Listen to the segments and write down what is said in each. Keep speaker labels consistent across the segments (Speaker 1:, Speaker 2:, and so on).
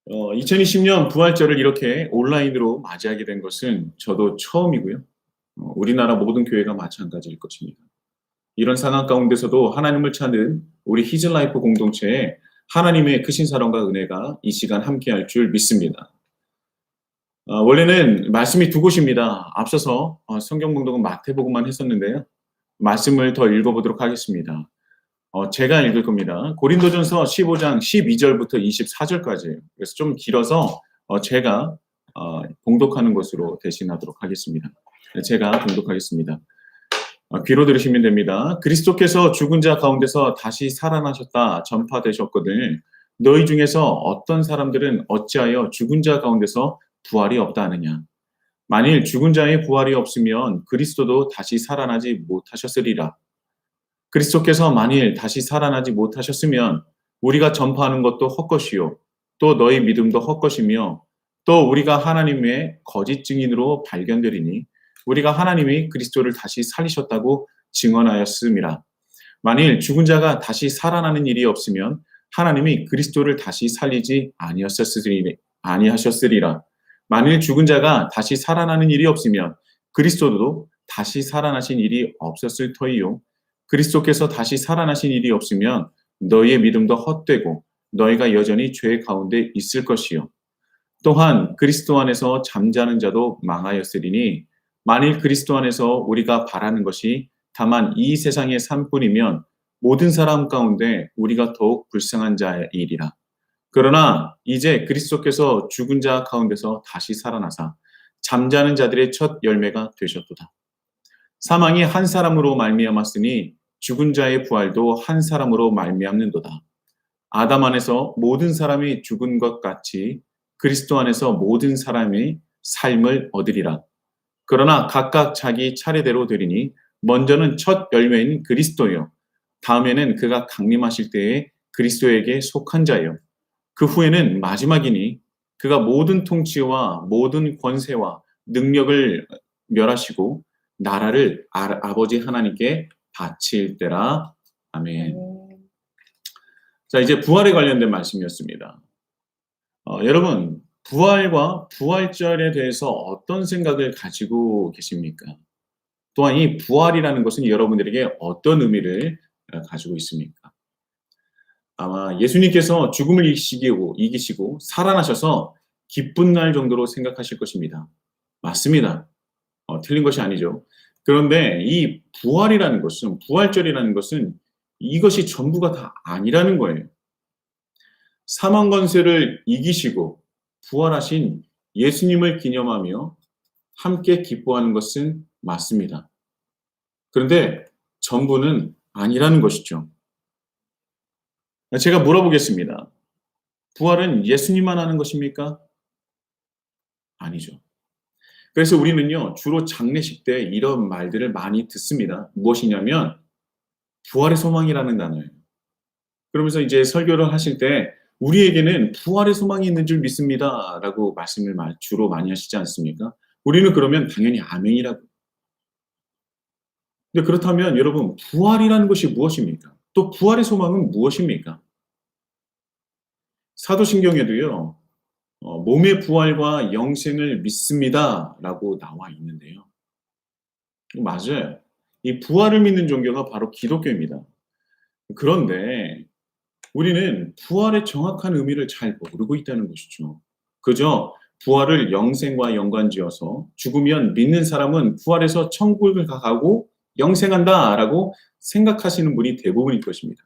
Speaker 1: 2020년 부활절을 이렇게 온라인으로 맞이하게 된 것은 저도 처음이고요. 우리나라 모든 교회가 마찬가지일 것입니다. 이런 상황 가운데서도 하나님을 찾는 우리 히즈라이프 공동체에 하나님의 크신 사랑과 은혜가 이 시간 함께할 줄 믿습니다. 원래는 말씀이 두 곳입니다. 앞서서 성경 봉독은 마태복음만 했었는데요. 말씀을 더 읽어보도록 하겠습니다. 제가 읽을 겁니다. 고린도전서 15장 12절부터 24절까지예요. 그래서 좀 길어서 제가 봉독하는 것으로 대신하도록 하겠습니다. 제가 봉독하겠습니다. 귀로 들으시면 됩니다. 그리스도께서 죽은 자 가운데서 다시 살아나셨다 전파되셨거든 너희 중에서 어떤 사람들은 어찌하여 죽은 자 가운데서 부활이 없다 하느냐. 만일 죽은 자의 부활이 없으면 그리스도도 다시 살아나지 못하셨으리라. 그리스도께서 만일 다시 살아나지 못하셨으면 우리가 전파하는 것도 헛것이요 또 너희 믿음도 헛것이며 또 우리가 하나님의 거짓 증인으로 발견되리니 우리가 하나님이 그리스도를 다시 살리셨다고 증언하였음이라. 만일 죽은 자가 다시 살아나는 일이 없으면 하나님이 그리스도를 다시 살리지 아니하셨으리라. 만일 죽은 자가 다시 살아나는 일이 없으면 그리스도도 다시 살아나신 일이 없었을 터이요 그리스도께서 다시 살아나신 일이 없으면 너희의 믿음도 헛되고 너희가 여전히 죄 가운데 있을 것이요. 또한 그리스도 안에서 잠자는 자도 망하였으리니 만일 그리스도 안에서 우리가 바라는 것이 다만 이 세상의 삶뿐이면 모든 사람 가운데 우리가 더욱 불쌍한 자이리라. 그러나 이제 그리스도께서 죽은 자 가운데서 다시 살아나사 잠자는 자들의 첫 열매가 되셨도다. 사망이 한 사람으로 말미암았으니 죽은 자의 부활도 한 사람으로 말미암는도다. 아담 안에서 모든 사람이 죽은 것 같이 그리스도 안에서 모든 사람이 삶을 얻으리라. 그러나 각각 자기 차례대로 되리니 먼저는 첫 열매인 그리스도요 다음에는 그가 강림하실 때에 그리스도에게 속한 자요 그 후에는 마지막이니 그가 모든 통치와 모든 권세와 능력을 멸하시고 나라를 아버지 하나님께 바칠 때라. 아멘. 자, 이제 부활에 관련된 말씀이었습니다. 여러분, 부활과 부활절에 대해서 어떤 생각을 가지고 계십니까? 또한 이 부활이라는 것은 여러분들에게 어떤 의미를 가지고 있습니까? 아마 예수님께서 죽음을 이기시고 살아나셔서 기쁜 날 정도로 생각하실 것입니다. 맞습니다. 틀린 것이 아니죠. 그런데 이 부활이라는 것은, 부활절이라는 것은 이것이 전부가 다 아니라는 거예요. 사망 권세를 이기시고 부활하신 예수님을 기념하며 함께 기뻐하는 것은 맞습니다. 그런데 전부는 아니라는 것이죠. 제가 물어보겠습니다. 부활은 예수님만 하는 것입니까? 아니죠. 그래서 우리는요, 주로 장례식 때 이런 말들을 많이 듣습니다. 무엇이냐면, 부활의 소망이라는 단어예요. 그러면서 이제 설교를 하실 때, 우리에게는 부활의 소망이 있는 줄 믿습니다. 라고 말씀을 주로 많이 하시지 않습니까? 우리는 그러면 당연히 아멘이라고. 근데 그렇다면 여러분, 부활이라는 것이 무엇입니까? 또 부활의 소망은 무엇입니까? 사도신경에도요, 몸의 부활과 영생을 믿습니다. 라고 나와 있는데요. 맞아요. 이 부활을 믿는 종교가 바로 기독교입니다. 그런데 우리는 부활의 정확한 의미를 잘 모르고 있다는 것이죠. 그저 부활을 영생과 연관지어서 죽으면 믿는 사람은 부활해서 천국을 가고 영생한다라고 생각하시는 분이 대부분일 것입니다.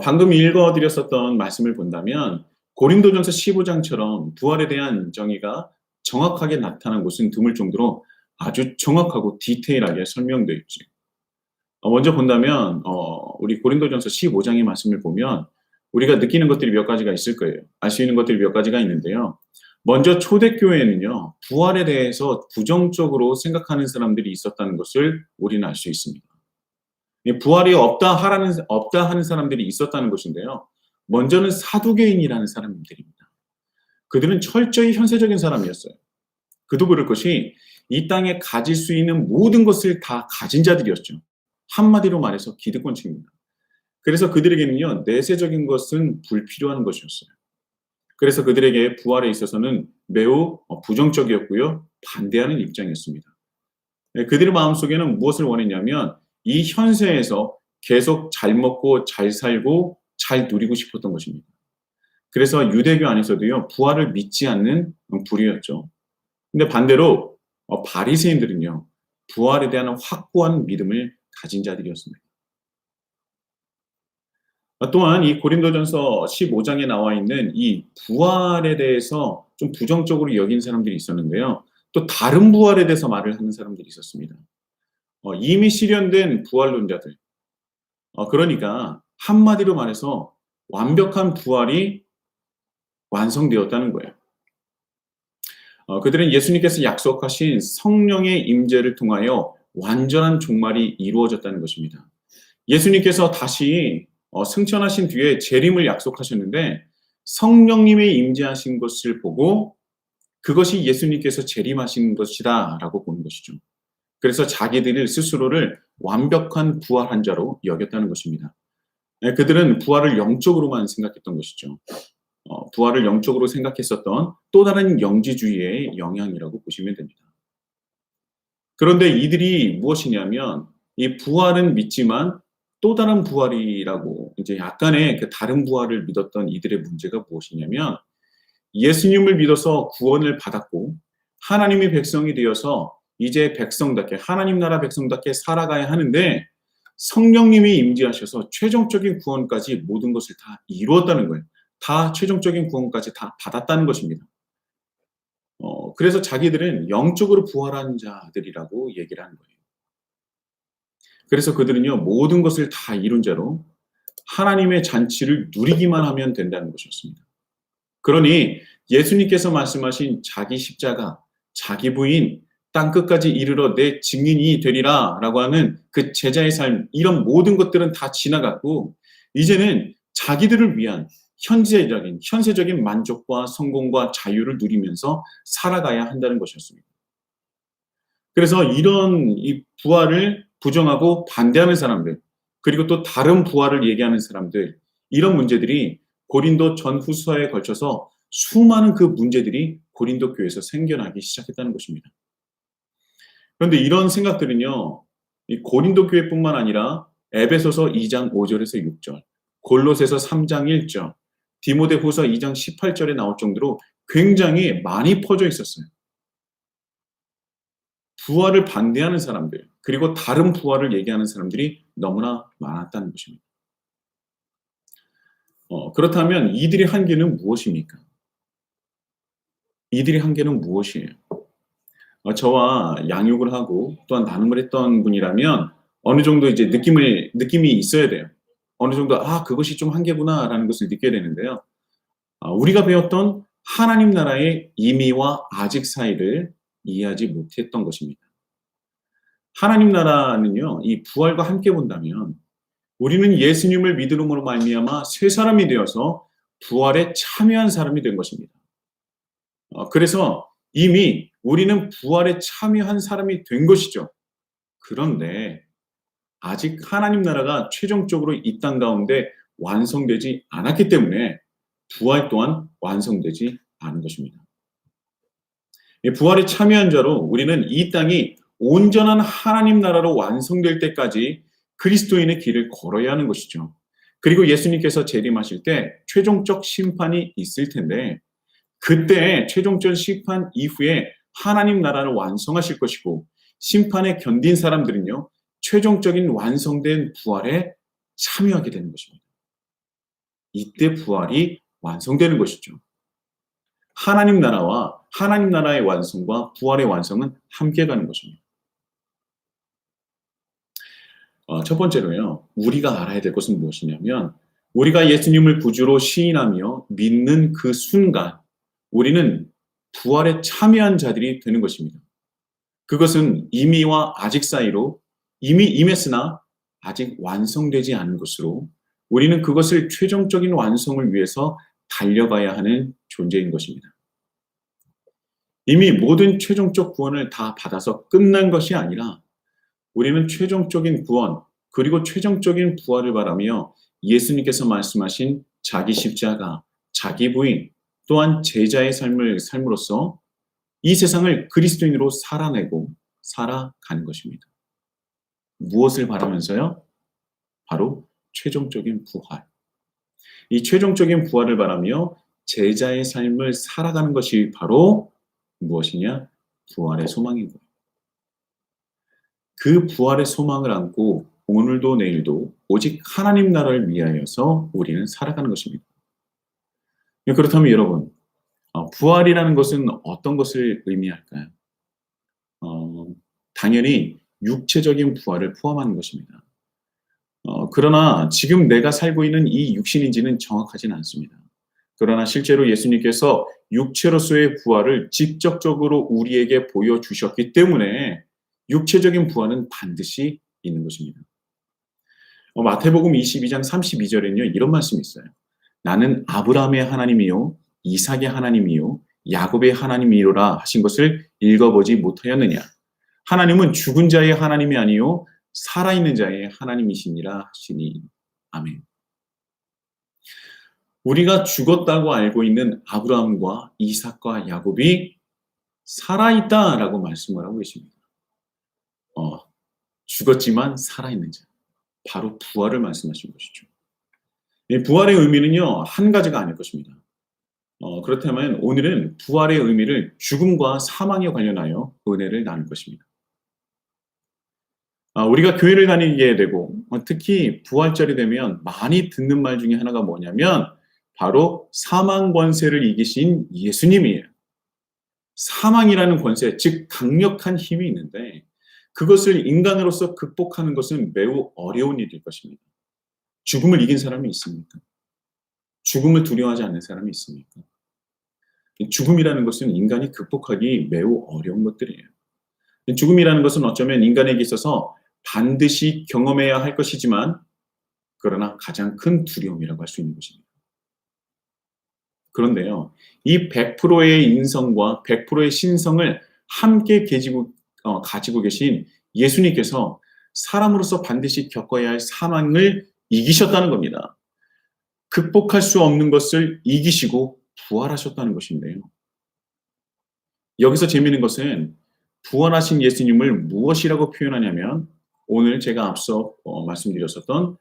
Speaker 1: 방금 읽어드렸었던 말씀을 본다면 고린도전서 15장처럼 부활에 대한 정의가 정확하게 나타난 곳은 드물 정도로 아주 정확하고 디테일하게 설명되어 있죠. 먼저 본다면 우리 고린도전서 15장의 말씀을 보면 우리가 느끼는 것들이 몇 가지가 있을 거예요. 알 수 있는 것들이 몇 가지가 있는데요. 먼저 초대교회에는요. 부활에 대해서 부정적으로 생각하는 사람들이 있었다는 것을 우리는 알 수 있습니다. 부활이 없다 하는 사람들이 있었다는 것인데요. 먼저는 사두개인이라는 사람들입니다. 그들은 철저히 현세적인 사람이었어요. 그도 그럴 것이 이 땅에 가질 수 있는 모든 것을 다 가진 자들이었죠. 한마디로 말해서 기득권층입니다. 그래서 그들에게는요, 내세적인 것은 불필요한 것이었어요. 그래서 그들에게 부활에 있어서는 매우 부정적이었고요, 반대하는 입장이었습니다. 네, 그들의 마음속에는 무엇을 원했냐면 이 현세에서 계속 잘 먹고 잘 살고 잘 누리고 싶었던 것입니다. 그래서 유대교 안에서도요, 부활을 믿지 않는 부류였죠. 근데 반대로 바리새인들은요, 부활에 대한 확고한 믿음을 가진 자들이었습니다. 또한 이 고린도전서 15장에 나와 있는 이 부활에 대해서 좀 부정적으로 여긴 사람들이 있었는데요. 또 다른 부활에 대해서 말을 하는 사람들이 있었습니다. 이미 실현된 부활론자들. 그러니까 한마디로 말해서 완벽한 부활이 완성되었다는 거예요. 그들은 예수님께서 약속하신 성령의 임재를 통하여 완전한 종말이 이루어졌다는 것입니다. 예수님께서 다시 승천하신 뒤에 재림을 약속하셨는데 성령님의 임재하신 것을 보고 그것이 예수님께서 재림하신 것이다라고 보는 것이죠. 그래서 자기들 스스로를 완벽한 부활한 자로 여겼다는 것입니다. 네, 그들은 부활을 영적으로만 생각했던 것이죠. 부활을 영적으로 생각했었던 또 다른 영지주의의 영향이라고 보시면 됩니다. 그런데 이들이 무엇이냐면 이 부활은 믿지만 또 다른 부활이라고 이제 약간의 그 다른 부활을 믿었던 이들의 문제가 무엇이냐면 예수님을 믿어서 구원을 받았고 하나님의 백성이 되어서 이제 백성답게 하나님 나라 백성답게 살아가야 하는데 성령님이 임재하셔서 최종적인 구원까지 모든 것을 다 이루었다는 거예요. 다 최종적인 구원까지 다 받았다는 것입니다. 그래서 자기들은 영적으로 부활한 자들이라고 얘기를 하는 거예요. 그래서 그들은요, 모든 것을 다 이룬 자로 하나님의 잔치를 누리기만 하면 된다는 것이었습니다. 그러니 예수님께서 말씀하신 자기 십자가, 자기 부인, 땅끝까지 이르러 내 증인이 되리라 라고 하는 그 제자의 삶, 이런 모든 것들은 다 지나갔고 이제는 자기들을 위한 현세적인 만족과 성공과 자유를 누리면서 살아가야 한다는 것이었습니다. 그래서 이런 이 부활을 부정하고 반대하는 사람들, 그리고 또 다른 부활을 얘기하는 사람들, 이런 문제들이 고린도 전후서에 걸쳐서 수많은 그 문제들이 고린도 교회에서 생겨나기 시작했다는 것입니다. 그런데 이런 생각들은요, 이 고린도 교회뿐만 아니라 에베소서 2장 5절에서 6절, 골로새서 3장 1절, 디모데후서 2장 18절에 나올 정도로 굉장히 많이 퍼져 있었어요. 부활을 반대하는 사람들, 그리고 다른 부활을 얘기하는 사람들이 너무나 많았다는 것입니다. 그렇다면 이들의 한계는 무엇입니까? 이들의 한계는 무엇이에요? 저와 양육을 하고 또한 나눔을 했던 분이라면 어느 정도 이제 느낌이 있어야 돼요. 어느 정도, 그것이 좀 한계구나라는 것을 느껴야 되는데요. 우리가 배웠던 하나님 나라의 임의와 아직 사이를 이해하지 못했던 것입니다. 하나님 나라는요, 이 부활과 함께 본다면 우리는 예수님을 믿음으로 말미암아 새 사람이 되어서 부활에 참여한 사람이 된 것입니다. 그래서 이미 우리는 부활에 참여한 사람이 된 것이죠. 그런데 아직 하나님 나라가 최종적으로 이 땅 가운데 완성되지 않았기 때문에 부활 또한 완성되지 않은 것입니다. 부활에 참여한 자로 우리는 이 땅이 온전한 하나님 나라로 완성될 때까지 그리스도인의 길을 걸어야 하는 것이죠. 그리고 예수님께서 재림하실 때 최종적 심판이 있을 텐데 그때 최종적 심판 이후에 하나님 나라를 완성하실 것이고 심판에 견딘 사람들은요. 최종적인 완성된 부활에 참여하게 되는 것입니다. 이때 부활이 완성되는 것이죠. 하나님 나라와 하나님 나라의 완성과 부활의 완성은 함께 가는 것입니다. 첫 번째로요. 우리가 알아야 될 것은 무엇이냐면 우리가 예수님을 구주로 시인하며 믿는 그 순간 우리는 부활에 참여한 자들이 되는 것입니다. 그것은 이미와 아직 사이로 이미 임했으나 아직 완성되지 않은 것으로 우리는 그것을 최종적인 완성을 위해서 달려가야 하는 존재인 것입니다. 이미 모든 최종적 구원을 다 받아서 끝난 것이 아니라 우리는 최종적인 구원 그리고 최종적인 부활을 바라며 예수님께서 말씀하신 자기 십자가, 자기 부인, 또한 제자의 삶을 삶으로써 이 세상을 그리스도인으로 살아내고 살아가는 것입니다. 무엇을 바라면서요? 바로 최종적인 부활. 이 최종적인 부활을 바라며 제자의 삶을 살아가는 것이 바로 무엇이냐? 부활의 소망인 거예요. 그 부활의 소망을 안고 오늘도 내일도 오직 하나님 나라를 위하여서 우리는 살아가는 것입니다. 그렇다면 여러분, 부활이라는 것은 어떤 것을 의미할까요? 당연히 육체적인 부활을 포함하는 것입니다. 그러나 지금 내가 살고 있는 이 육신인지는 정확하지는 않습니다. 그러나 실제로 예수님께서 육체로서의 부활을 직접적으로 우리에게 보여주셨기 때문에 육체적인 부활은 반드시 있는 것입니다. 마태복음 22장 32절에는요, 이런 말씀이 있어요. 나는 아브라함의 하나님이요, 이삭의 하나님이요, 야곱의 하나님이로라 하신 것을 읽어보지 못하였느냐. 하나님은 죽은 자의 하나님이 아니요 살아있는 자의 하나님이시니라 하시니. 아멘. 우리가 죽었다고 알고 있는 아브라함과 이삭과 야곱이 살아있다라고 말씀을 하고 계십니다. 죽었지만 살아있는 자. 바로 부활을 말씀하신 것이죠. 이 부활의 의미는요, 한 가지가 아닐 것입니다. 그렇다면 오늘은 부활의 의미를 죽음과 사망에 관련하여 은혜를 나눌 것입니다. 우리가 교회를 다니게 되고 특히 부활절이 되면 많이 듣는 말 중에 하나가 뭐냐면 바로 사망 권세를 이기신 예수님이에요. 사망이라는 권세, 즉 강력한 힘이 있는데 그것을 인간으로서 극복하는 것은 매우 어려운 일일 것입니다. 죽음을 이긴 사람이 있습니까? 죽음을 두려워하지 않는 사람이 있습니까? 죽음이라는 것은 인간이 극복하기 매우 어려운 것들이에요. 죽음이라는 것은 어쩌면 인간에게 있어서 반드시 경험해야 할 것이지만 그러나 가장 큰 두려움이라고 할 수 있는 것입니다. 그런데요, 이 100%의 인성과 100%의 신성을 함께 가지고 계신 예수님께서 사람으로서 반드시 겪어야 할 사망을 이기셨다는 겁니다. 극복할 수 없는 것을 이기시고 부활하셨다는 것인데요. 여기서 재미있는 것은 부활하신 예수님을 무엇이라고 표현하냐면 오늘 제가 앞서 말씀드렸었던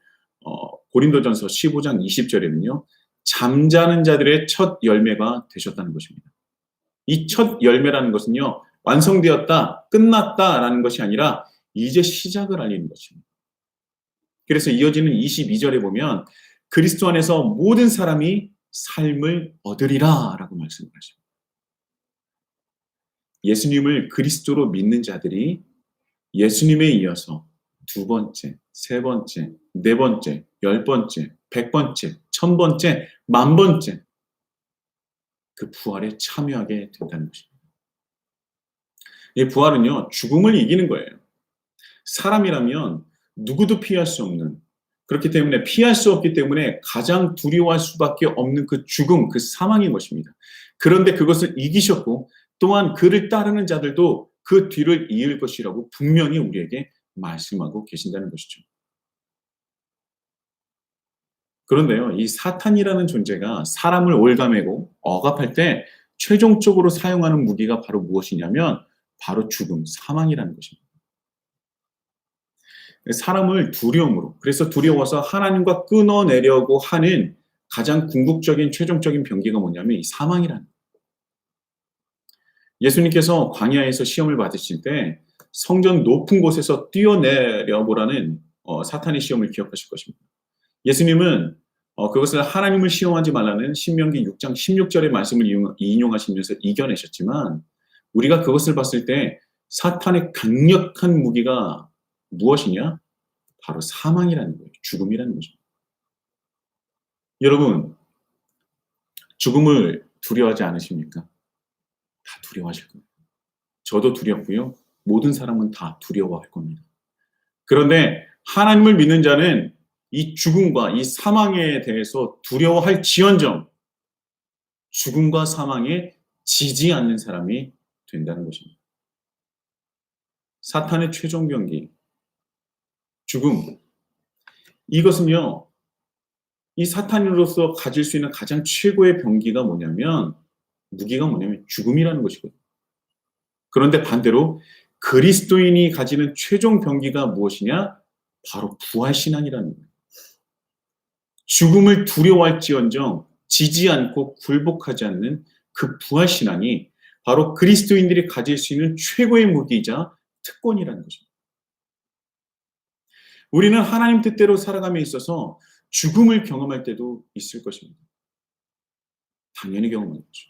Speaker 1: 고린도전서 15장 20절에는요. 잠자는 자들의 첫 열매가 되셨다는 것입니다. 이 첫 열매라는 것은요. 완성되었다, 끝났다라는 것이 아니라 이제 시작을 알리는 것입니다. 그래서 이어지는 22절에 보면 그리스도 안에서 모든 사람이 삶을 얻으리라 라고 말씀하십니다. 예수님을 그리스도로 믿는 자들이 예수님에 이어서 두 번째, 세 번째, 네 번째, 10번째, 100번째, 1000번째, 10,000번째 그 부활에 참여하게 된다는 것입니다. 이 부활은요, 죽음을 이기는 거예요. 사람이라면 누구도 피할 수 없는, 그렇기 때문에 피할 수 없기 때문에 가장 두려워할 수밖에 없는 그 죽음, 그 사망인 것입니다. 그런데 그것을 이기셨고 또한 그를 따르는 자들도 그 뒤를 이을 것이라고 분명히 우리에게 말씀하고 계신다는 것이죠. 그런데요, 이 사탄이라는 존재가 사람을 올가매고 억압할 때 최종적으로 사용하는 무기가 바로 무엇이냐면 바로 죽음, 사망이라는 것입니다. 사람을 두려움으로, 그래서 두려워서 하나님과 끊어내려고 하는 가장 궁극적인 최종적인 병기가 뭐냐면 이 사망이라는 거예요. 예수님께서 광야에서 시험을 받으실 때 성전 높은 곳에서 뛰어내려 보라는 사탄의 시험을 기억하실 것입니다. 예수님은 그것을 하나님을 시험하지 말라는 신명기 6장 16절의 말씀을 인용하시면서 이겨내셨지만 우리가 그것을 봤을 때 사탄의 강력한 무기가 무엇이냐? 바로 사망이라는 거예요. 죽음이라는 거죠. 여러분, 죽음을 두려워하지 않으십니까? 다 두려워하실 겁니다. 저도 두렵고요. 모든 사람은 다 두려워할 겁니다. 그런데 하나님을 믿는 자는 이 죽음과 이 사망에 대해서 두려워할 지언정 죽음과 사망에 지지 않는 사람이 된다는 것입니다. 사탄의 최종 병기, 죽음. 이것은요, 이 사탄으로서 가질 수 있는 가장 최고의 병기가 뭐냐면, 무기가 뭐냐면 죽음이라는 것이거든요. 그런데 반대로 그리스도인이 가지는 최종 병기가 무엇이냐? 바로 부활신앙이라는 거예요. 죽음을 두려워할지언정 지지 않고 굴복하지 않는 그 부활신앙이 바로 그리스도인들이 가질 수 있는 최고의 무기이자 특권이라는 것입니다. 우리는 하나님 뜻대로 살아감에 있어서 죽음을 경험할 때도 있을 것입니다. 당연히 경험하는 거죠.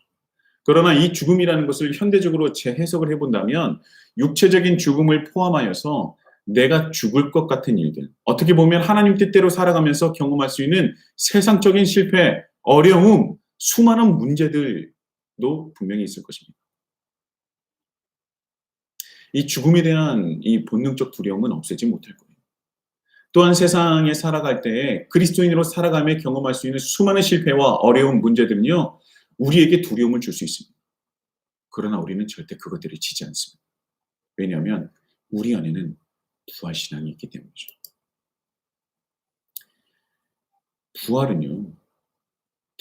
Speaker 1: 그러나 이 죽음이라는 것을 현대적으로 재해석을 해본다면 육체적인 죽음을 포함하여서 내가 죽을 것 같은 일들, 어떻게 보면 하나님 뜻대로 살아가면서 경험할 수 있는 세상적인 실패, 어려움, 수많은 문제들도 분명히 있을 것입니다. 이 죽음에 대한 이 본능적 두려움은 없애지 못할 거예요. 또한 세상에 살아갈 때에 그리스도인으로 살아가며 경험할 수 있는 수많은 실패와 어려운 문제들은요, 우리에게 두려움을 줄 수 있습니다. 그러나 우리는 절대 그것들을 지지 않습니다. 왜냐하면 우리 안에는 부활신앙이 있기 때문이죠. 부활은요,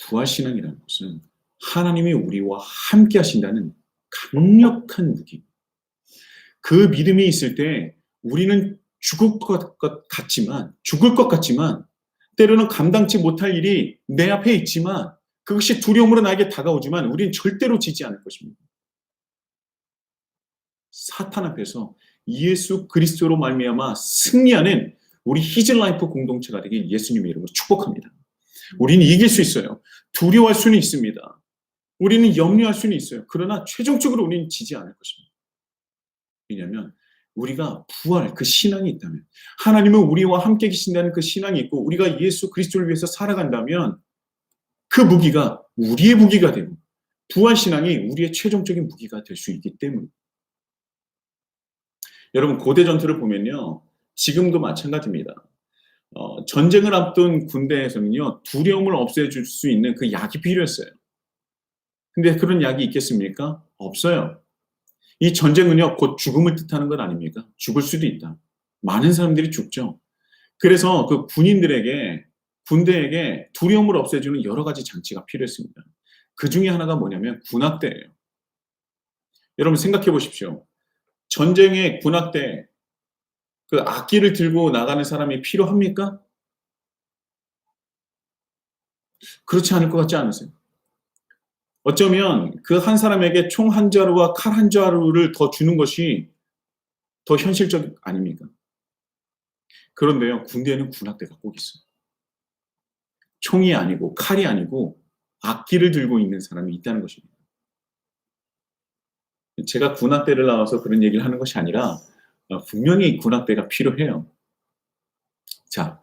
Speaker 1: 부활신앙이라는 것은 하나님이 우리와 함께 하신다는 강력한 무기. 그 믿음이 있을 때 우리는 죽을 것 같지만 때로는 감당치 못할 일이 내 앞에 있지만 그것이 두려움으로 나에게 다가오지만 우리는 절대로 지지 않을 것입니다. 사탄 앞에서 예수 그리스도로 말미암아 승리하는 우리 히즐라이프 공동체가 되길 예수님의 이름으로 축복합니다. 우리는 이길 수 있어요. 두려워할 수는 있습니다. 우리는 염려할 수는 있어요. 그러나 최종적으로 우리는 지지 않을 것입니다. 왜냐하면 우리가 부활, 그 신앙이 있다면, 하나님은 우리와 함께 계신다는 그 신앙이 있고 우리가 예수 그리스도를 위해서 살아간다면 그 무기가 우리의 무기가 되고 부활 신앙이 우리의 최종적인 무기가 될 수 있기 때문입니다. 여러분, 고대 전투를 보면요, 지금도 마찬가지입니다. 전쟁을 앞둔 군대에서는요, 두려움을 없애줄 수 있는 그 약이 필요했어요. 근데 그런 약이 있겠습니까? 없어요. 이 전쟁은요, 곧 죽음을 뜻하는 것 아닙니까? 죽을 수도 있다. 많은 사람들이 죽죠. 그래서 그 군대에게 두려움을 없애주는 여러 가지 장치가 필요했습니다. 그 중에 하나가 뭐냐면 군악대예요. 여러분 생각해 보십시오. 전쟁의 군악대, 그 악기를 들고 나가는 사람이 필요합니까? 그렇지 않을 것 같지 않으세요? 어쩌면 그 한 사람에게 총 한 자루와 칼 한 자루를 더 주는 것이 더 현실적 아닙니까? 그런데요, 군대에는 군악대가 꼭 있어요. 총이 아니고 칼이 아니고 악기를 들고 있는 사람이 있다는 것입니다. 제가 군악대를 나와서 그런 얘기를 하는 것이 아니라 분명히 군악대가 필요해요. 자,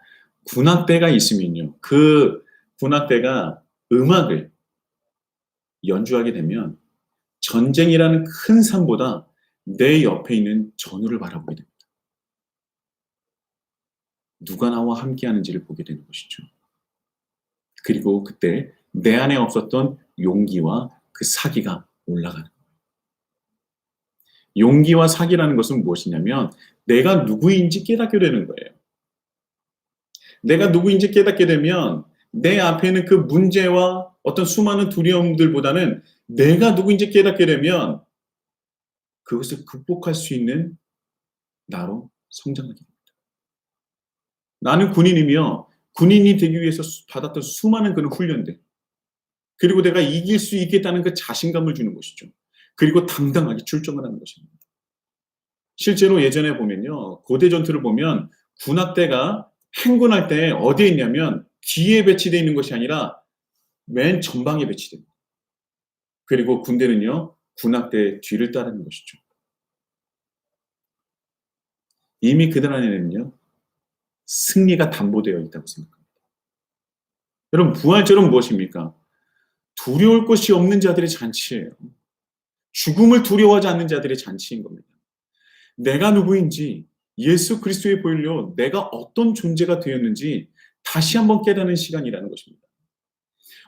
Speaker 1: 군악대가 있으면요, 그 군악대가 음악을 연주하게 되면 전쟁이라는 큰 산보다 내 옆에 있는 전우를 바라보게 됩니다. 누가 나와 함께하는지를 보게 되는 것이죠. 그리고 그때 내 안에 없었던 용기와 그 사기가 올라가는 거예요. 용기와 사기라는 것은 무엇이냐면 내가 누구인지 깨닫게 되는 거예요. 내가 누구인지 깨닫게 되면 내 앞에는 그 문제와 어떤 수많은 두려움들보다는 내가 누구인지 깨닫게 되면 그것을 극복할 수 있는 나로 성장하게 됩니다. 나는 군인이며 군인이 되기 위해서 받았던 수많은 그런 훈련들, 그리고 내가 이길 수 있겠다는 그 자신감을 주는 것이죠. 그리고 당당하게 출정을 하는 것입니다. 실제로 예전에 보면요, 고대 전투를 보면 군악대가 행군할 때 어디에 있냐면 뒤에 배치되어 있는 것이 아니라 맨 전방에 배치됩니다. 그리고 군대는요, 군악대의 뒤를 따르는 것이죠. 이미 그들 안에는요, 승리가 담보되어 있다고 생각합니다. 여러분, 부활절은 무엇입니까? 두려울 것이 없는 자들의 잔치예요. 죽음을 두려워하지 않는 자들의 잔치인 겁니다. 내가 누구인지, 예수 그리스도의 보혈로 내가 어떤 존재가 되었는지 다시 한번 깨닫는 시간이라는 것입니다.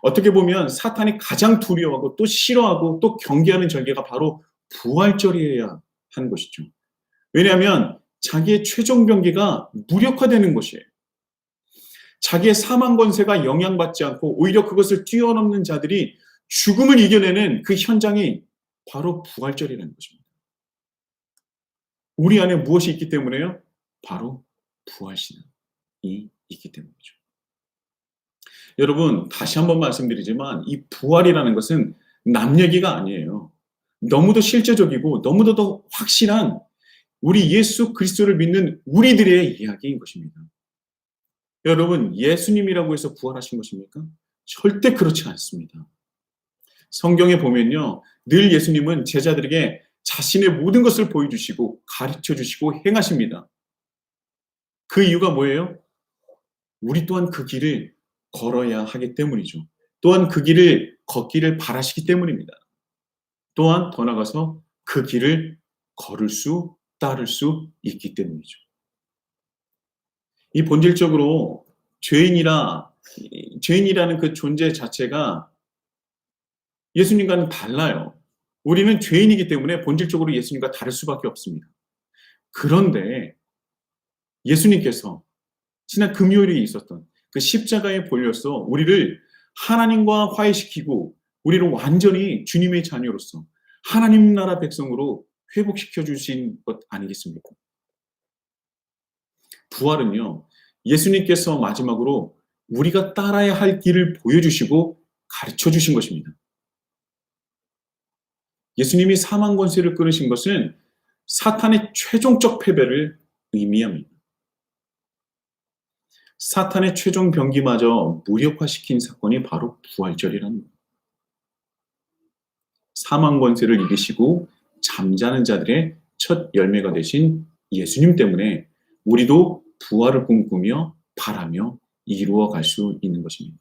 Speaker 1: 어떻게 보면 사탄이 가장 두려워하고 또 싫어하고 또 경계하는 절개가 바로 부활절이어야 하는 것이죠. 왜냐하면 자기의 최종 경계가 무력화되는 것이에요. 자기의 사망 권세가 영향받지 않고 오히려 그것을 뛰어넘는 자들이 죽음을 이겨내는 그 현장이 바로 부활절이라는 것입니다. 우리 안에 무엇이 있기 때문에요? 바로 부활신이 있기 때문이죠. 여러분, 다시 한번 말씀드리지만 이 부활이라는 것은 남 얘기가 아니에요. 너무도 실제적이고 너무도 더 확실한 우리 예수 그리스도를 믿는 우리들의 이야기인 것입니다. 여러분, 예수님이라고 해서 부활하신 것입니까? 절대 그렇지 않습니다. 성경에 보면요, 늘 예수님은 제자들에게 자신의 모든 것을 보여주시고 가르쳐 주시고 행하십니다. 그 이유가 뭐예요? 우리 또한 그 길을 걸어야 하기 때문이죠. 또한 그 길을 걷기를 바라시기 때문입니다. 또한 더 나아가서 그 길을 따를 수 있기 때문이죠. 이 본질적으로 죄인이라는 그 존재 자체가 예수님과는 달라요. 우리는 죄인이기 때문에 본질적으로 예수님과 다를 수밖에 없습니다. 그런데 예수님께서 지난 금요일에 있었던 그 십자가의 볼려서 우리를 하나님과 화해시키고 우리를 완전히 주님의 자녀로서 하나님 나라 백성으로 회복시켜 주신 것 아니겠습니까? 부활은요, 예수님께서 마지막으로 우리가 따라야 할 길을 보여주시고 가르쳐 주신 것입니다. 예수님이 사망 권세를 끊으신 것은 사탄의 최종적 패배를 의미합니다. 사탄의 최종 병기마저 무력화시킨 사건이 바로 부활절이랍니다. 사망 권세를 이기시고 잠자는 자들의 첫 열매가 되신 예수님 때문에 우리도 부활을 꿈꾸며 바라며 이루어갈 수 있는 것입니다.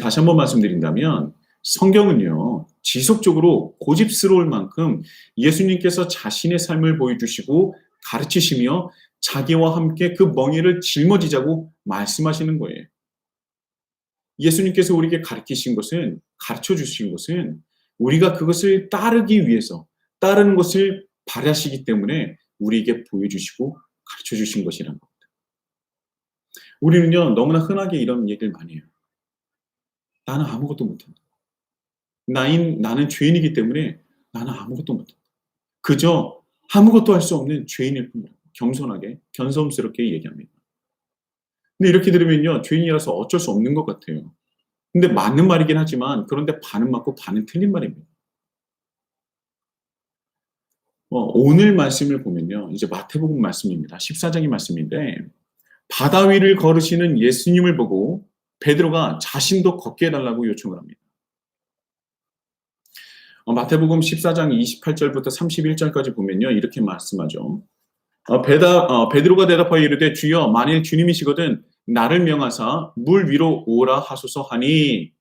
Speaker 1: 다시 한번 말씀드린다면 성경은요, 지속적으로 고집스러울 만큼 예수님께서 자신의 삶을 보여주시고 가르치시며 자기와 함께 그 멍에를 짊어지자고 말씀하시는 거예요. 예수님께서 우리에게 가르쳐 주신 것은 우리가 그것을 따르기 위해서 따르는 것을 바라시기 때문에 우리에게 보여주시고 가르쳐 주신 것이라는 겁니다. 우리는요, 너무나 흔하게 이런 얘기를 많이 해요. 나는 아무것도 못한다. 나는 죄인이기 때문에 나는 아무것도 못한다. 그저 아무것도 할 수 없는 죄인일 뿐이다. 겸손하게, 견성스럽게 얘기합니다. 근데 이렇게 들으면요, 죄인이라서 어쩔 수 없는 것 같아요. 근데 맞는 말이긴 하지만 그런데 반은 맞고 반은 틀린 말입니다. 오늘 말씀을 보면요, 이제 마태복음 말씀입니다. 14장의 말씀인데 바다 위를 걸으시는 예수님을 보고 베드로가 자신도 걷게 해달라고 요청을 합니다. 마태복음 14장 28절부터 31절까지 보면요, 이렇게 말씀하죠. 베드로가 대답하여 이르되 주여 만일 주님이시거든 나를 명하사 물 위로 오라 하소서 하니.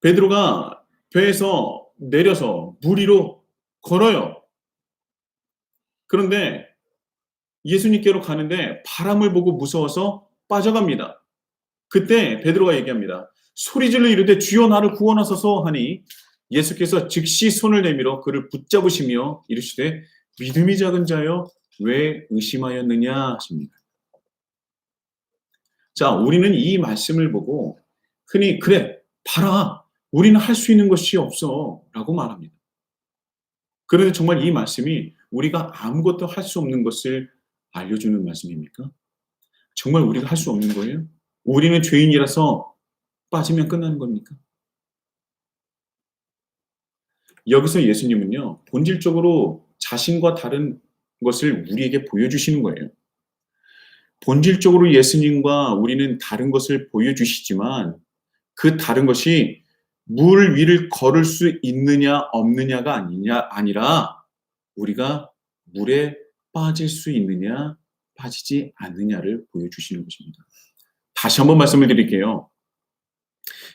Speaker 1: 베드로가 배에서 내려서 물 위로 걸어요. 그런데 예수님께로 가는데 바람을 보고 무서워서 빠져갑니다. 그때 베드로가 얘기합니다. 소리질러 이르되 주여 나를 구원하소서 하니 예수께서 즉시 손을 내밀어 그를 붙잡으시며 이르시되 믿음이 작은 자여 왜 의심하였느냐 하십니다. 자, 우리는 이 말씀을 보고 흔히 그래 봐라 우리는 할 수 있는 것이 없어 라고 말합니다. 그런데 정말 이 말씀이 우리가 아무것도 할 수 없는 것을 알려주는 말씀입니까? 정말 우리가 할 수 없는 거예요? 우리는 죄인이라서 빠지면 끝나는 겁니까? 여기서 예수님은요, 본질적으로 자신과 다른 것을 우리에게 보여주시는 거예요. 본질적으로 예수님과 우리는 다른 것을 보여주시지만 그 다른 것이 물 위를 걸을 수 있느냐 없느냐가 아니라 우리가 물에 빠질 수 있느냐 빠지지 않느냐를 보여주시는 것입니다. 다시 한번 말씀을 드릴게요.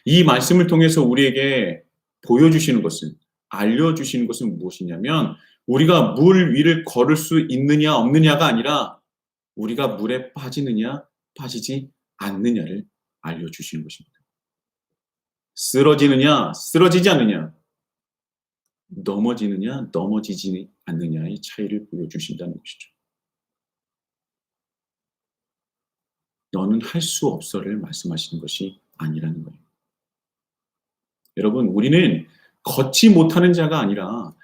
Speaker 1: 이 말씀을 통해서 우리에게 보여주시는 것은 알려주시는 것은 무엇이냐면 우리가 물 위를 걸을 수 있느냐 없느냐가 아니라 우리가 물에 빠지느냐 빠지지 않느냐를 알려주시는 것입니다. 쓰러지느냐 쓰러지지 않느냐 넘어지느냐 넘어지지 않느냐의 차이를 보여주신다는 것이죠. 너는 할 수 없어를 말씀하시는 것이 아니라는 거예요. 여러분, 우리는 걷지 못하는 자가 아니라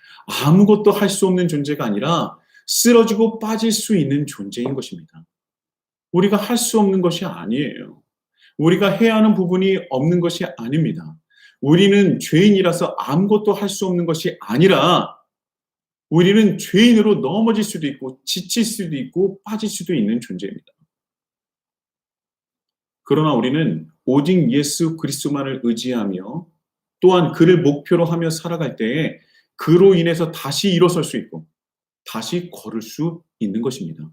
Speaker 1: 아무것도 할 수 없는 존재가 아니라 쓰러지고 빠질 수 있는 존재인 것입니다. 우리가 할 수 없는 것이 아니에요. 우리가 해야 하는 부분이 없는 것이 아닙니다. 우리는 죄인이라서 아무것도 할 수 없는 것이 아니라 우리는 죄인으로 넘어질 수도 있고 지칠 수도 있고 빠질 수도 있는 존재입니다. 그러나 우리는 오직 예수 그리스도만을 의지하며 또한 그를 목표로 하며 살아갈 때에 그로 인해서 다시 일어설 수 있고 다시 걸을 수 있는 것입니다.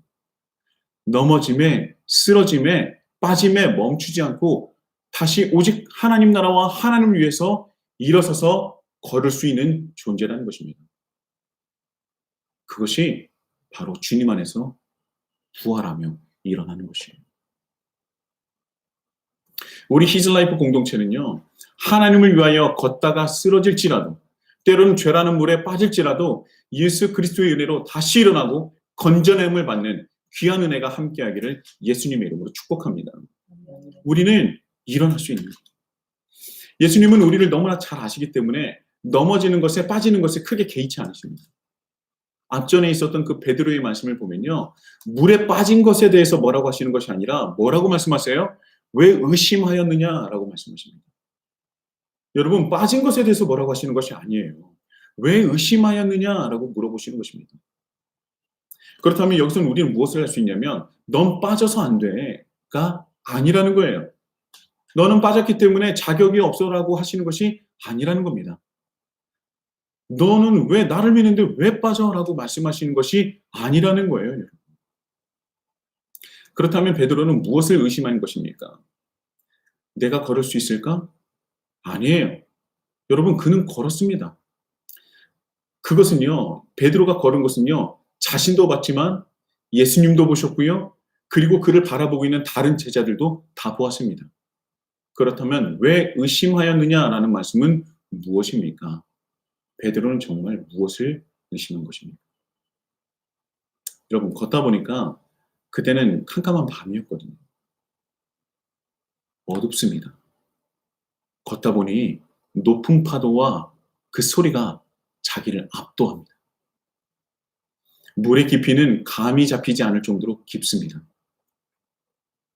Speaker 1: 넘어짐에, 쓰러짐에, 빠짐에 멈추지 않고 다시 오직 하나님 나라와 하나님을 위해서 일어서서 걸을 수 있는 존재라는 것입니다. 그것이 바로 주님 안에서 부활하며 일어나는 것이에요. 우리 히즈라이프 공동체는요, 하나님을 위하여 걷다가 쓰러질지라도, 때로는 죄라는 물에 빠질지라도 예수 그리스도의 은혜로 다시 일어나고 건져냄을 받는 귀한 은혜가 함께하기를 예수님의 이름으로 축복합니다. 우리는 일어날 수 있는 거예요. 예수님은 우리를 너무나 잘 아시기 때문에 넘어지는 것에 빠지는 것에 크게 개의치 않으십니다. 앞전에 있었던 그 베드로의 말씀을 보면요, 물에 빠진 것에 대해서 뭐라고 하시는 것이 아니라 뭐라고 말씀하세요? 왜 의심하였느냐라고 말씀하십니다. 여러분, 빠진 것에 대해서 뭐라고 하시는 것이 아니에요. 왜 의심하였느냐라고 물어보시는 것입니다. 그렇다면 여기서는 우리는 무엇을 할 수 있냐면 넌 빠져서 안 돼가 아니라는 거예요. 너는 빠졌기 때문에 자격이 없어라고 하시는 것이 아니라는 겁니다. 너는 왜 나를 믿는데 왜 빠져라고 말씀하시는 것이 아니라는 거예요. 여러분. 그렇다면 베드로는 무엇을 의심하는 것입니까? 내가 걸을 수 있을까? 아니에요. 여러분, 그는 걸었습니다. 그것은요, 베드로가 걸은 것은요, 자신도 봤지만 예수님도 보셨고요. 그리고 그를 바라보고 있는 다른 제자들도 다 보았습니다. 그렇다면 왜 의심하였느냐라는 말씀은 무엇입니까? 베드로는 정말 무엇을 의심한 것입니까? 여러분, 걷다 보니까 그때는 캄캄한 밤이었거든요. 어둡습니다. 걷다 보니 높은 파도와 그 소리가 자기를 압도합니다. 물의 깊이는 감이 잡히지 않을 정도로 깊습니다.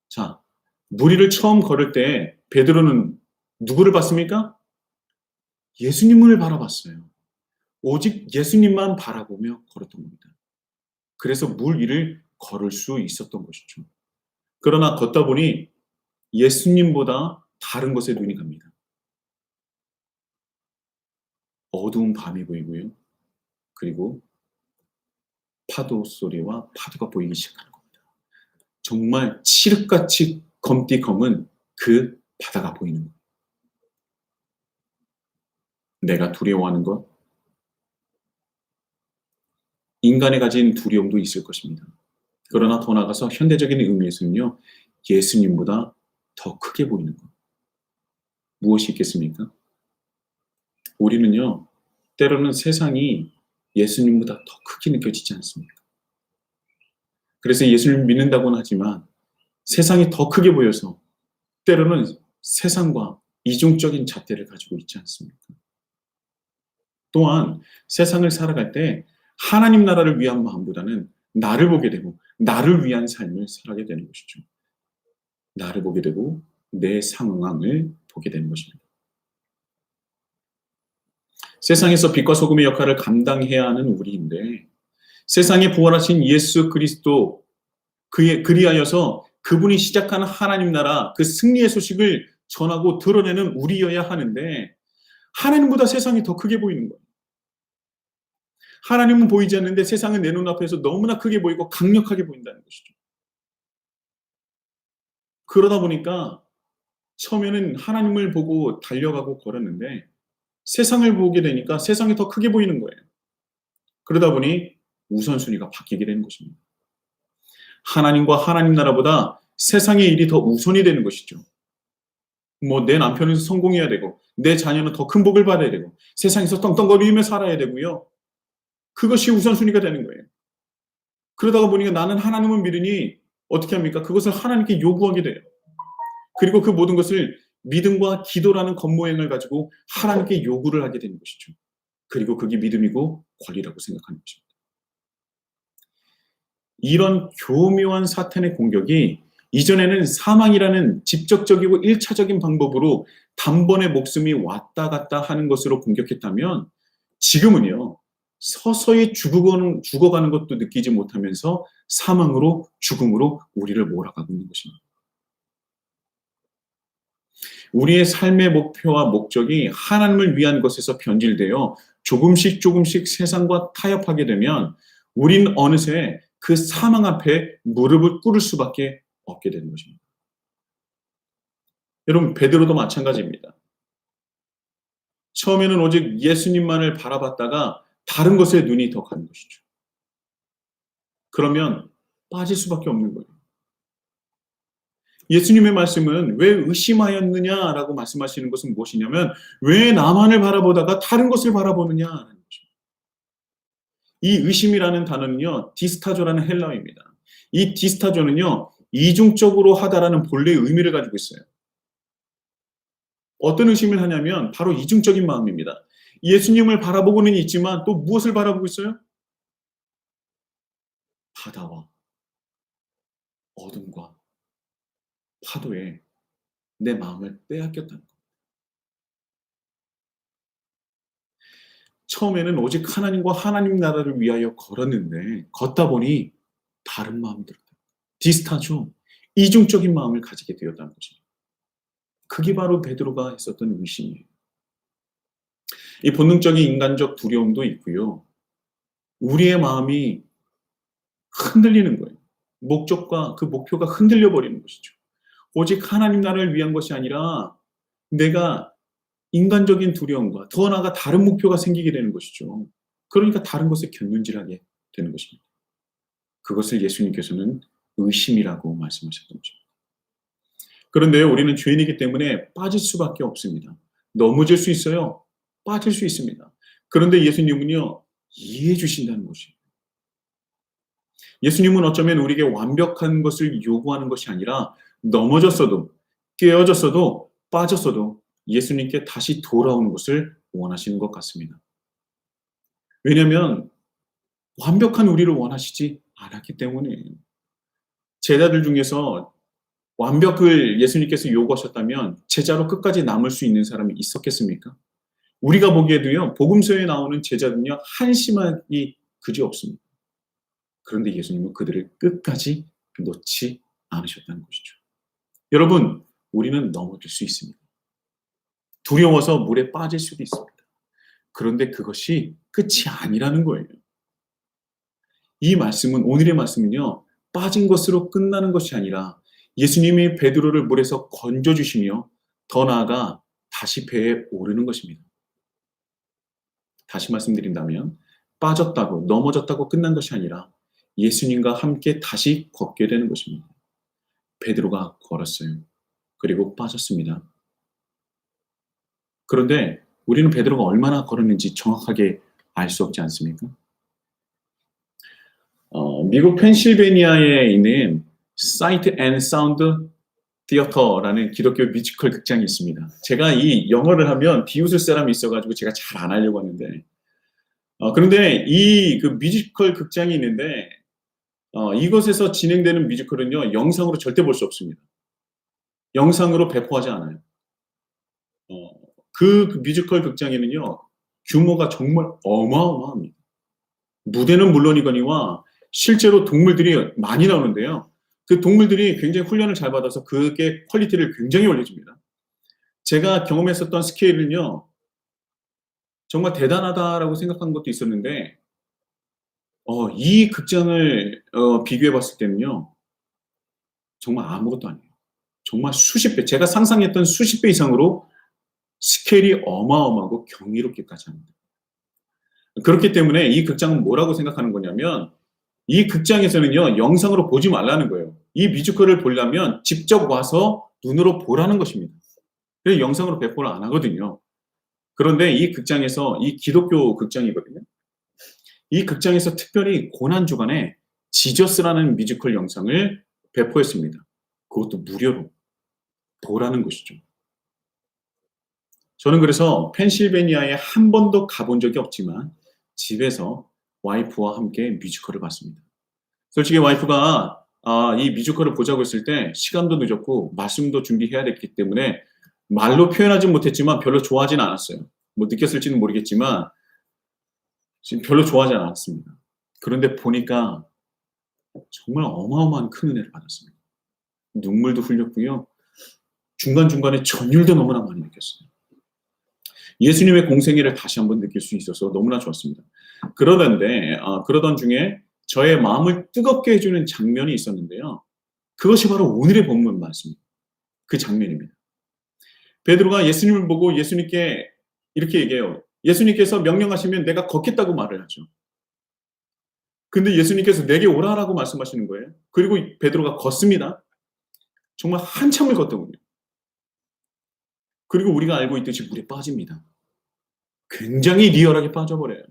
Speaker 1: 자, 물 위를 처음 걸을 때 베드로는 누구를 봤습니까? 예수님을 바라봤어요. 오직 예수님만 바라보며 걸었던 겁니다. 그래서 물 위를 걸을 수 있었던 것이죠. 그러나 걷다 보니 예수님보다 다른 것에 눈이 갑니다. 어두운 밤이 보이고요. 그리고 파도 소리와 파도가 보이기 시작하는 겁니다. 정말 칠흑같이 검디 검은 그 바다가 보이는 거예요. 내가 두려워하는 것, 인간이 가진 두려움도 있을 것입니다. 그러나 더 나아가서 현대적인 의미에서는요, 예수님보다 더 크게 보이는 것. 무엇이 있겠습니까? 우리는요, 때로는 세상이 예수님보다 더 크게 느껴지지 않습니까? 그래서 예수님을 믿는다고는 하지만 세상이 더 크게 보여서 때로는 세상과 이중적인 잣대를 가지고 있지 않습니까? 또한 세상을 살아갈 때 하나님 나라를 위한 마음보다는 나를 보게 되고 나를 위한 삶을 살아가게 되는 것이죠. 나를 보게 되고 내 상황을 보게 되는 것입니다. 세상에서 빛과 소금의 역할을 감당해야 하는 우리인데 세상에 부활하신 예수 그리스도 그리하여서 그분이 시작한 하나님 나라 그 승리의 소식을 전하고 드러내는 우리여야 하는데 하나님보다 세상이 더 크게 보이는 거예요. 하나님은 보이지 않는데 세상은 내 눈앞에서 너무나 크게 보이고 강력하게 보인다는 것이죠. 그러다 보니까 처음에는 하나님을 보고 달려가고 걸었는데 세상을 보게 되니까 세상이 더 크게 보이는 거예요. 그러다 보니 우선순위가 바뀌게 되는 것입니다. 하나님과 하나님 나라보다 세상의 일이 더 우선이 되는 것이죠. 내 남편은 성공해야 되고 내 자녀는 더 큰 복을 받아야 되고 세상에서 떵떵거리며 살아야 되고요. 그것이 우선순위가 되는 거예요. 그러다가 보니까 나는 하나님을 믿으니 어떻게 합니까? 그것을 하나님께 요구하게 돼요. 그리고 그 모든 것을 믿음과 기도라는 겉모양을 가지고 하나님께 요구를 하게 되는 것이죠. 그리고 그게 믿음이고 권리라고 생각하는 것입니다. 이런 교묘한 사탄의 공격이 이전에는 사망이라는 직접적이고 일차적인 방법으로 단번에 목숨이 왔다 갔다 하는 것으로 공격했다면 지금은요, 서서히 죽어가는 것도 느끼지 못하면서 사망으로, 죽음으로 우리를 몰아가고 있는 것입니다. 우리의 삶의 목표와 목적이 하나님을 위한 것에서 변질되어 조금씩 조금씩 세상과 타협하게 되면 우린 어느새 그 사망 앞에 무릎을 꿇을 수밖에 없게 되는 것입니다. 여러분, 베드로도 마찬가지입니다. 처음에는 오직 예수님만을 바라봤다가 다른 것에 눈이 더 가는 것이죠. 그러면 빠질 수밖에 없는 거예요. 예수님의 말씀은 왜 의심하였느냐라고 말씀하시는 것은 무엇이냐면 왜 나만을 바라보다가 다른 것을 바라보느냐라는 것입니다. 이 의심이라는 단어는요, 디스타조라는 헬라어입니다. 이 디스타조는요, 이중적으로 하다라는 본래의 의미를 가지고 있어요. 어떤 의심을 하냐면 바로 이중적인 마음입니다. 예수님을 바라보고는 있지만 또 무엇을 바라보고 있어요? 바다와 어둠과 파도에 내 마음을 빼앗겼다는 것. 처음에는 오직 하나님과 하나님 나라를 위하여 걸었는데 걷다 보니 다른 마음이 들었다. 디스타죠. 이중적인 마음을 가지게 되었다는 것입니다. 그게 바로 베드로가 했었던 의심이에요. 이 본능적인 인간적 두려움도 있고요. 우리의 마음이 흔들리는 거예요. 목적과 그 목표가 흔들려 버리는 것이죠. 오직 하나님 나라를 위한 것이 아니라 내가 인간적인 두려움과 더 나아가 다른 목표가 생기게 되는 것이죠. 그러니까 다른 것에 견눈질하게 되는 것입니다. 그것을 예수님께서는 의심이라고 말씀하셨던 것입니다. 그런데 우리는 죄인이기 때문에 빠질 수밖에 없습니다. 넘어질 수 있어요. 빠질 수 있습니다. 그런데 예수님은요, 이해해 주신다는 것이에요. 예수님은 어쩌면 우리에게 완벽한 것을 요구하는 것이 아니라 넘어졌어도, 깨어졌어도, 빠졌어도 예수님께 다시 돌아오는 것을 원하시는 것 같습니다. 왜냐하면 완벽한 우리를 원하시지 않았기 때문이에요. 제자들 중에서 완벽을 예수님께서 요구하셨다면 제자로 끝까지 남을 수 있는 사람이 있었겠습니까? 우리가 보기에도요, 복음서에 나오는 제자들은요, 한심하기 그지없습니다. 그런데 예수님은 그들을 끝까지 놓지 않으셨다는 것이죠. 여러분, 우리는 넘어질 수 있습니다. 두려워서 물에 빠질 수도 있습니다. 그런데 그것이 끝이 아니라는 거예요. 이 말씀은, 오늘의 말씀은요, 빠진 것으로 끝나는 것이 아니라 예수님이 베드로를 물에서 건져주시며 더 나아가 다시 배에 오르는 것입니다. 다시 말씀드린다면 빠졌다고, 넘어졌다고 끝난 것이 아니라 예수님과 함께 다시 걷게 되는 것입니다. 베드로가 걸었어요. 그리고 빠졌습니다. 그런데 우리는 베드로가 얼마나 걸었는지 정확하게 알 수 없지 않습니까? 미국 펜실베니아에 있는 사이트 앤 사운드 티어터라는 기독교 뮤지컬 극장이 있습니다. 제가 이 영어를 하면 비웃을 사람이 있어가지고 제가 잘 안 하려고 하는데, 그런데 이 그 뮤지컬 극장이 있는데, 이곳에서 진행되는 뮤지컬은요, 영상으로 절대 볼 수 없습니다. 영상으로 배포하지 않아요. 그 뮤지컬 극장에는요, 규모가 정말 어마어마합니다. 무대는 물론이거니와 실제로 동물들이 많이 나오는데요. 그 동물들이 굉장히 훈련을 잘 받아서 그게 퀄리티를 굉장히 올려줍니다. 제가 경험했었던 스케일은요, 정말 대단하다라고 생각한 것도 있었는데, 이 극장을 비교해 봤을 때는요, 정말 아무것도 아니에요. 정말 수십 배, 제가 상상했던 수십 배 이상으로 스케일이 어마어마하고 경이롭기까지 합니다. 그렇기 때문에 이 극장은 뭐라고 생각하는 거냐면, 이 극장에서는요, 영상으로 보지 말라는 거예요. 이 뮤지컬을 보려면 직접 와서 눈으로 보라는 것입니다. 그래서 영상으로 배포를 안 하거든요. 그런데 이 극장에서, 이 기독교 극장이거든요. 이 극장에서 특별히 고난주간에 지저스라는 뮤지컬 영상을 배포했습니다. 그것도 무료로 보라는 것이죠. 저는 그래서 펜실베니아에 한 번도 가본 적이 없지만 집에서 와이프와 함께 뮤지컬을 봤습니다. 솔직히 와이프가 이 뮤지컬을 보자고 했을 때 시간도 늦었고 말씀도 준비해야 됐기 때문에 말로 표현하진 못했지만 별로 좋아하진 않았어요. 뭐 느꼈을지는 모르겠지만 지금 별로 좋아하지 않았습니다. 그런데 보니까 정말 어마어마한 큰 은혜를 받았습니다. 눈물도 흘렸고요. 중간중간에 전율도 너무나 많이 느꼈어요. 예수님의 공생애를 다시 한번 느낄 수 있어서 너무나 좋았습니다. 그러던 중에 저의 마음을 뜨겁게 해주는 장면이 있었는데요. 그것이 바로 오늘의 본문 말씀입니다. 그 장면입니다. 베드로가 예수님을 보고 예수님께 이렇게 얘기해요. 예수님께서 명령하시면 내가 걷겠다고 말을 하죠. 근데 예수님께서 내게 오라라고 말씀하시는 거예요. 그리고 베드로가 걷습니다. 정말 한참을 걷더군요. 그리고 우리가 알고 있듯이 물에 빠집니다. 굉장히 리얼하게 빠져버려요.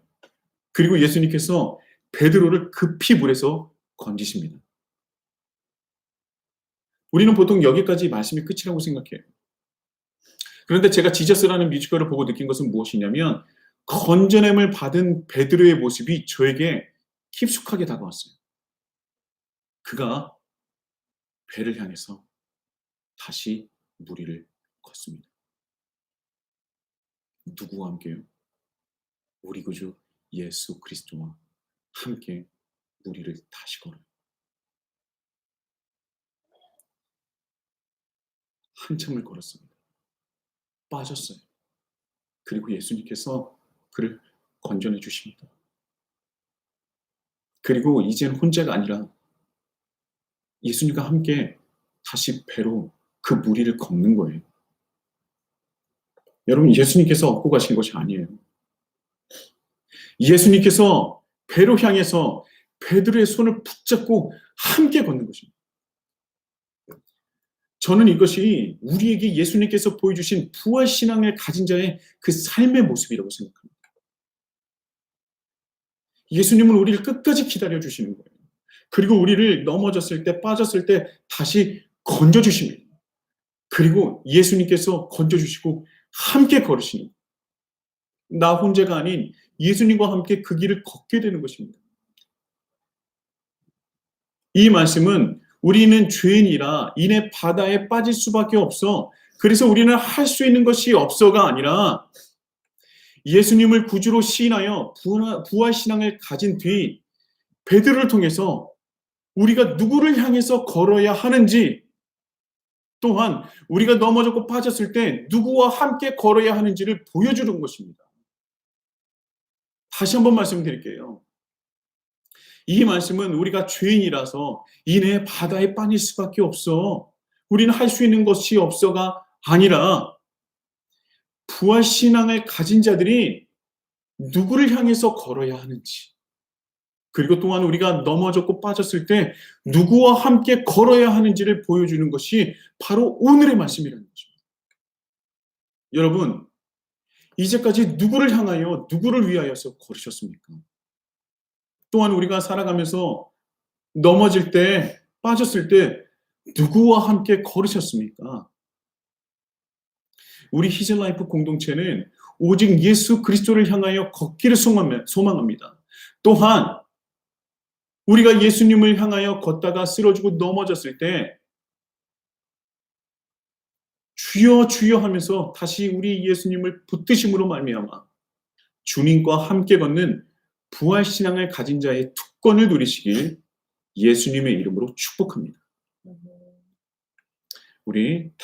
Speaker 1: 그리고 예수님께서 베드로를 급히 물에서 건지십니다. 우리는 보통 여기까지 말씀이 끝이라고 생각해요. 그런데 제가 지저스라는 뮤지컬을 보고 느낀 것은 무엇이냐면 건져냄을 받은 베드로의 모습이 저에게 깊숙하게 다가왔어요. 그가 배를 향해서 다시 물 위를 걷습니다. 누구와 함께요? 우리 구주 예수 그리스도와 함께 물 위를 다시 걸어요. 한참을 걸었습니다. 빠졌어요. 그리고 예수님께서 그를 건져내 주십니다. 그리고 이제는 혼자가 아니라 예수님과 함께 다시 배로 그 물 위를 걷는 거예요. 여러분, 예수님께서 얻고 가신 것이 아니에요. 예수님께서 배로 향해서 베드로의 손을 붙잡고 함께 걷는 것입니다. 저는 이것이 우리에게 예수님께서 보여주신 부활신앙을 가진 자의 그 삶의 모습이라고 생각합니다. 예수님은 우리를 끝까지 기다려주시는 거예요. 그리고 우리를 넘어졌을 때, 빠졌을 때 다시 건져주십니다. 그리고 예수님께서 건져주시고 함께 걸으시는 거예요. 나 혼자가 아닌 예수님과 함께 그 길을 걷게 되는 것입니다. 이 말씀은 우리는 죄인이라 이내 바다에 빠질 수밖에 없어. 그래서 우리는 할 수 있는 것이 없어가 아니라 예수님을 구주로 시인하여 부활신앙을 가진 뒤 베드로를 통해서 우리가 누구를 향해서 걸어야 하는지, 또한 우리가 넘어졌고 빠졌을 때 누구와 함께 걸어야 하는지를 보여주는 것입니다. 다시 한번 말씀드릴게요. 이 말씀은 우리가 죄인이라서 이내 바다에 빠질 수밖에 없어, 우리는 할 수 있는 것이 없어가 아니라 부활신앙을 가진 자들이 누구를 향해서 걸어야 하는지, 그리고 또한 우리가 넘어졌고 빠졌을 때 누구와 함께 걸어야 하는지를 보여주는 것이 바로 오늘의 말씀이라는 것입니다. 여러분, 이제까지 누구를 향하여 누구를 위하여서 걸으셨습니까? 또한 우리가 살아가면서 넘어질 때, 빠졌을 때 누구와 함께 걸으셨습니까? 우리 히즐라이프 공동체는 오직 예수 그리스도를 향하여 걷기를 소망합니다. 또한 우리가 예수님을 향하여 걷다가 쓰러지고 넘어졌을 때 주여 주여 하면서 다시 우리 예수님을 붙드심으로 말미암아 주님과 함께 걷는 부활신앙을 가진 자의 특권을 누리시길 예수님의 이름으로 축복합니다. 우리